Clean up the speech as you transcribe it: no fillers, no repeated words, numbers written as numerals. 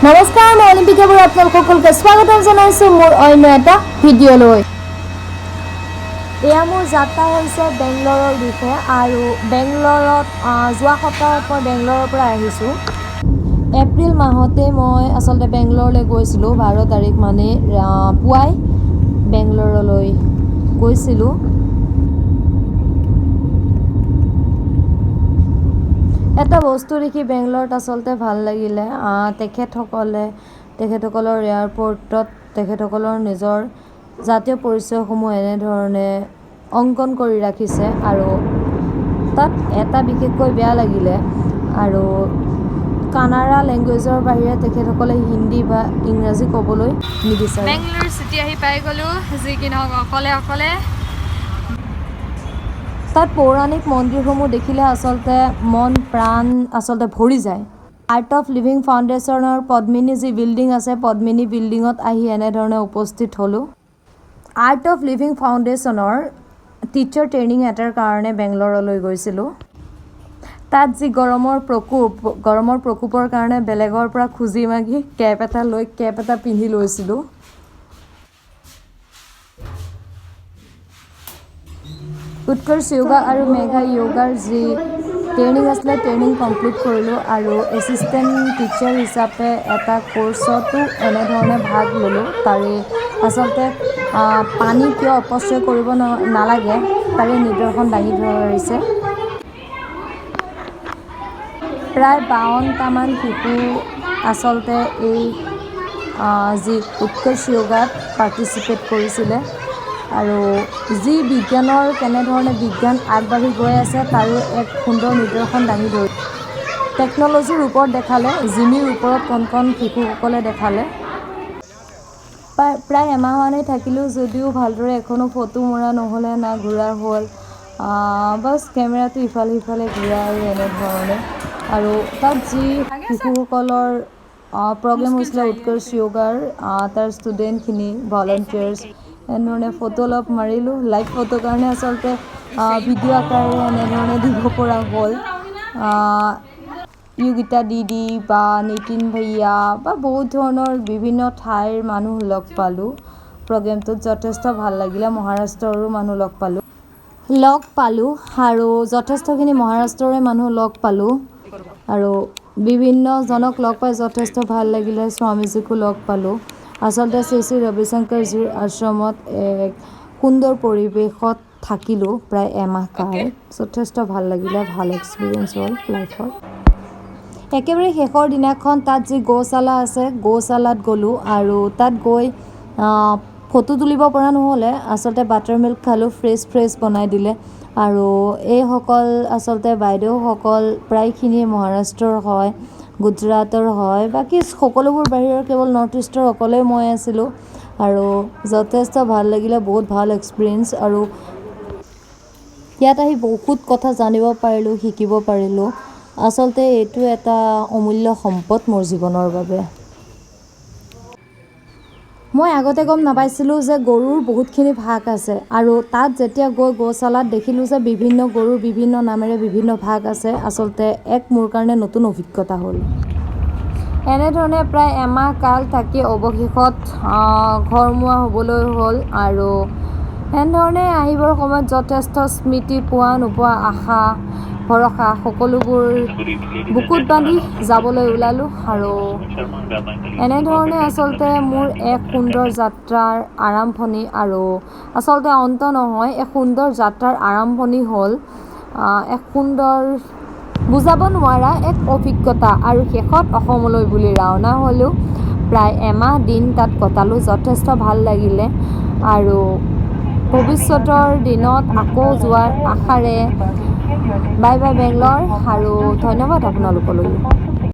নমস্কাৰ, মই অলিম্পিকাবোৰ আপোনালোক সকলোকে স্বাগতম জনাইছোঁ মোৰ অন্য এটা ভিডিঅ'লৈ। এয়া মোৰ যাত্ৰা হৈছে বেংগলোৰৰ দিশে আৰু বেংগলোৰত যোৱা সপ্তাহত মই বেংগলোৰৰ পৰা আহিছোঁ। এপ্ৰিল মাহতে মই আচলতে বেংগলোৰলৈ গৈছিলোঁ, 12 তাৰিখ মানে পুৱাই বেংগলোৰলৈ গৈছিলোঁ। এটা বস্তু দেখি বেংগলোৰত আচলতে ভাল লাগিলে, তেখেতসকলৰ এয়াৰপৰ্টত তেখেতসকলৰ নিজৰ জাতীয় পৰিচয়সমূহ এনেধৰণে অংকন কৰি ৰাখিছে আৰু তাত এটা বিশেষকৈ বেয়া লাগিলে আৰু কানাড়া লেংগুৱেজৰ বাহিৰে তেখেতসকলে হিন্দী বা ইংৰাজী ক'বলৈ নিবিচাৰে। বেংগলোৰ চিটি আহি পাই গ'লোঁ, যি কি নহওক অকলে তাত পৌৰাণিক মন্দিৰসমূহ দেখিলে আচলতে মন প্ৰাণ আচলতে ভৰি যায়। আৰ্ট অফ লিভিং ফাউণ্ডেশ্যনৰ পদ্মিনী যি বিল্ডিং আছে, পদ্মিনী বিল্ডিঙত আহি এনেধৰণে উপস্থিত হ'লোঁ। আৰ্ট অফ লিভিং ফাউণ্ডেশ্যনৰ টিচাৰ ট্ৰেইনিং এটাৰ কাৰণে বেংগলোৰলৈ গৈছিলোঁ। তাত যি গৰমৰ প্ৰকোপৰ কাৰণে বেলেগৰ পৰা খুজি মাগি কেপ এটা পিন্ধি লৈছিলোঁ। উৎকৰ্ষ য়োগা আৰু মেঘা য়োগাৰ যি ট্ৰেইনিং আছিলে, ট্ৰেইনিং কমপ্লিট কৰিলোঁ আৰু এছিষ্টেণ্ট টিচাৰ হিচাপে এটা কোৰ্চতো এনেধৰণে ভাগ ল'লোঁ। তাৰে আচলতে পানী কিয় অপচয় কৰিব নালাগে তাৰে নিদৰ্শন দাঙি ধৰিছে। প্ৰায় 52টামান শিশু আচলতে এই যি উৎকৰ্ষ য়োগাত পাৰ্টিচিপেট কৰিছিলে আৰু যি বিজ্ঞানৰ কেনেধৰণে বিজ্ঞান আগবাঢ়ি গৈ আছে তাৰে এক সুন্দৰ নিদৰ্শন দাঙি ধৰিছে। টেকন'লজিৰ ওপৰত দেখালে, জিমিৰ ওপৰত কণ শিশুসকলে দেখালে। প্ৰায় এমাহমানেই থাকিলোঁ, যদিও ভালদৰে এখনো ফটো মৰা নহ'লে, না ঘূৰা হ'ল, বাছ কেমেৰাটো ইফালে সিফালে ঘূৰা আৰু এনেধৰণে। আৰু তাত যি শিশুসকলৰ প্ৰগ্ৰেম হৈছিলে উৎকৰ্ষ য়োগাৰ, তাৰ ষ্টুডেণ্টখিনি ভলণ্টিয়াৰ্ছ এনেধৰণে ফটো অলপ মাৰিলোঁ। লাইভ ফটোৰ কাৰণে আচলতে ভিডিঅ' আকাৰেৰে এনেধৰণে দিব পৰা হ'ল। য়োগিতা দিদি বা নিতিন ভৈয়া বা বহুত ধৰণৰ বিভিন্ন ঠাইৰ মানুহ লগ পালোঁ। প্ৰগ্ৰেমটোত যথেষ্ট ভাল লাগিলে। মহাৰাষ্ট্ৰৰো মানুহ লগ পালোঁ আৰু যথেষ্টখিনি মহাৰাষ্ট্ৰৰে মানুহ লগ পালোঁ আৰু বিভিন্নজনক লগ পাই যথেষ্ট ভাল লাগিলে। স্বামীজীকো লগ পালোঁ। আচলতে শ্ৰী শ্ৰী ৰবিশংকৰজীৰ আশ্ৰমত এক সুন্দৰ পৰিৱেশত থাকিলোঁ প্ৰায় এমাহ কাল। যথেষ্ট ভাল লাগিলে, ভাল এক্সপিৰিয়েঞ্চ হ'ল লাইফত। একেবাৰে শেষৰ দিনাখন তাত যি গৌশালা আছে, গৌশালাত গ'লোঁ আৰু তাত গৈ ফটো তুলিব পৰা নহ'লে, আচলতে বাটাৰ মিল্ক খালোঁ, ফ্ৰেছ বনাই দিলে আৰু এইসকল আচলতে বাইদেউসকল প্ৰায়খিনিয়ে মহাৰাষ্ট্ৰৰ হয়, গুজৰাটৰ হয়, বাকী সকলোবোৰ বাহিৰৰ কেৱল নৰ্থ ইষ্টৰ অকলেই মই আছিলোঁ আৰু যথেষ্ট ভাল লাগিলে, বহুত ভাল এক্সপিৰিয়েঞ্চ আৰু ইয়াত আহি বহুত কথা জানিব পাৰিলোঁ, শিকিব পাৰিলোঁ। আচলতে এইটো এটা অমূল্য সম্পদ মোৰ জীৱনৰ বাবে। মই আগতে গম নাপাইছিলোঁ যে গৰুৰ বহুতখিনি ভাগ আছে আৰু তাত যেতিয়া গৈ গৌশালাত দেখিলোঁ যে বিভিন্ন গৰুৰ বিভিন্ন নামেৰে বিভিন্ন ভাগ আছে, আচলতে এক মোৰ কাৰণে নতুন অভিজ্ঞতা হ'ল। এনেধৰণে প্ৰায় এমাহ কাল থাকি অৱশেষত ঘৰমুৱা হ'বলৈ হ'ল আৰু এনেধৰণে আহিবৰ সময়ত যথেষ্ট স্মৃতি, পোৱা নোপোৱা আশা ভৰসা সকলোবোৰ বুকুত বান্ধি যাবলৈ ওলালোঁ আৰু এনেধৰণে আচলতে মোৰ এক সুন্দৰ যাত্ৰাৰ আৰম্ভণি আৰু আচলতে অন্ত নহয়, এক সুন্দৰ যাত্ৰাৰ আৰম্ভণি হ'ল। এক সুন্দৰ বুজাব নোৱাৰা এক অভিজ্ঞতা আৰু শেষত অসমলৈ বুলি ৰাওনা হ'লোঁ। প্ৰায় এমাহ দিন তাত কটালোঁ, যথেষ্ট ভাল লাগিলে আৰু ভৱিষ্যতৰ দিনত আকৌ যোৱাৰ আশাৰে বাই বাই বেংগলোৰ আৰু ধন্যবাদ আপোনালোকলৈ।